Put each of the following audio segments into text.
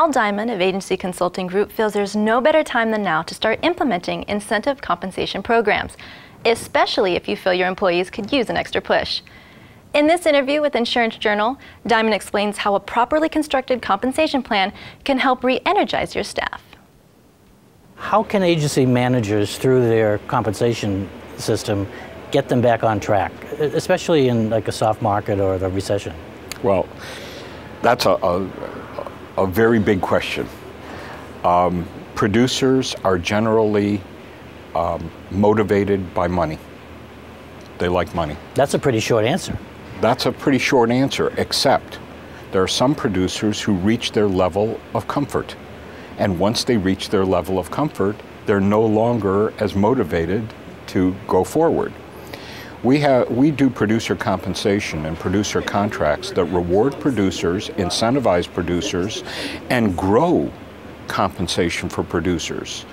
Hal Diamond of Agency Consulting Group feels there's no better time than now to start implementing incentive compensation programs, especially if you feel your employees could use an extra push. In this interview with Insurance Journal, Diamond explains how a properly constructed compensation plan can help re-energize your staff. How can agency managers, through their compensation system, get them back on track, especially in like a soft market or the recession? Well, that's a very big question. Producers are generally motivated by money. They like money. That's a pretty short answer. That's a pretty short answer, except there are some producers who reach their level of comfort. And once they reach their level of comfort, they're no longer as motivated to go forward. We do producer compensation and producer contracts that reward producers, incentivize producers, and grow compensation for producers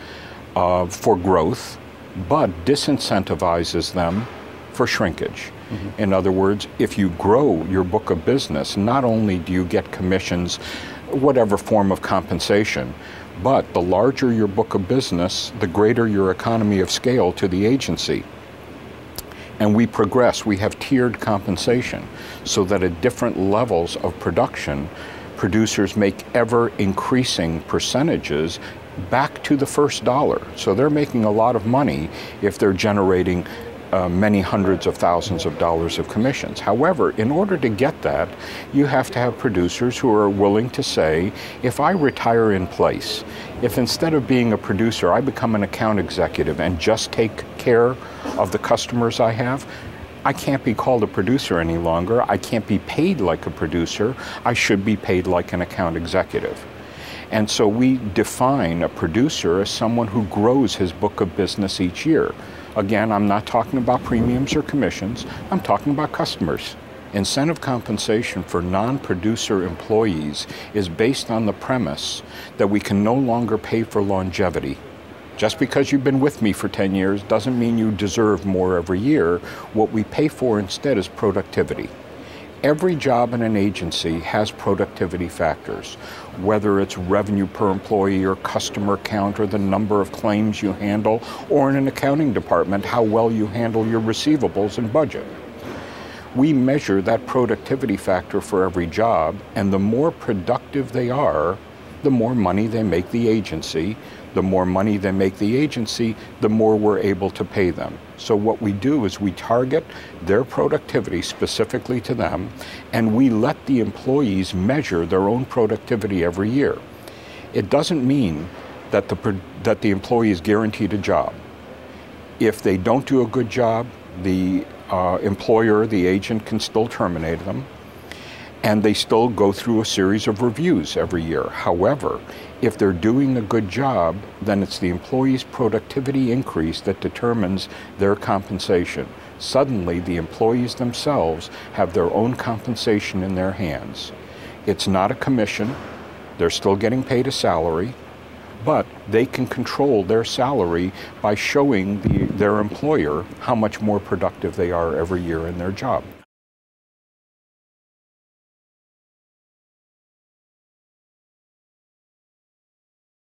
for growth, but disincentivizes them for shrinkage. Mm-hmm. In other words, if you grow your book of business, not only do you get commissions, whatever form of compensation, but the larger your book of business, the greater your economy of scale to the agency. And we progress, we have tiered compensation so that at different levels of production, producers make ever increasing percentages back to the first dollar. So they're making a lot of money if they're generating many hundreds of thousands of dollars of commissions. However, in order to get that, you have to have producers who are willing to say, if I retire in place, if instead of being a producer, I become an account executive and just take care of the customers I have, I can't be called a producer any longer. I can't be paid like a producer. I should be paid like an account executive. And so we define a producer as someone who grows his book of business each year. Again, I'm not talking about premiums or commissions, I'm talking about customers. Incentive compensation for non-producer employees is based on the premise that we can no longer pay for longevity. Just because you've been with me for 10 years doesn't mean you deserve more every year. What we pay for instead is productivity. Every job in an agency has productivity factors, whether it's revenue per employee or customer count or the number of claims you handle, or in an accounting department, how well you handle your receivables and budget. We measure that productivity factor for every job, and the more productive they are, the more money they make the agency. The more money they make the agency, the more we're able to pay them. So what we do is we target their productivity specifically to them, and we let the employees measure their own productivity every year. It doesn't mean that the employee is guaranteed a job. If they don't do a good job, the employer, the agent, can still terminate them, and they still go through a series of reviews every year. However, if they're doing a good job, then it's the employee's productivity increase that determines their compensation. Suddenly, the employees themselves have their own compensation in their hands. It's not a commission, they're still getting paid a salary, but they can control their salary by showing their employer how much more productive they are every year in their job.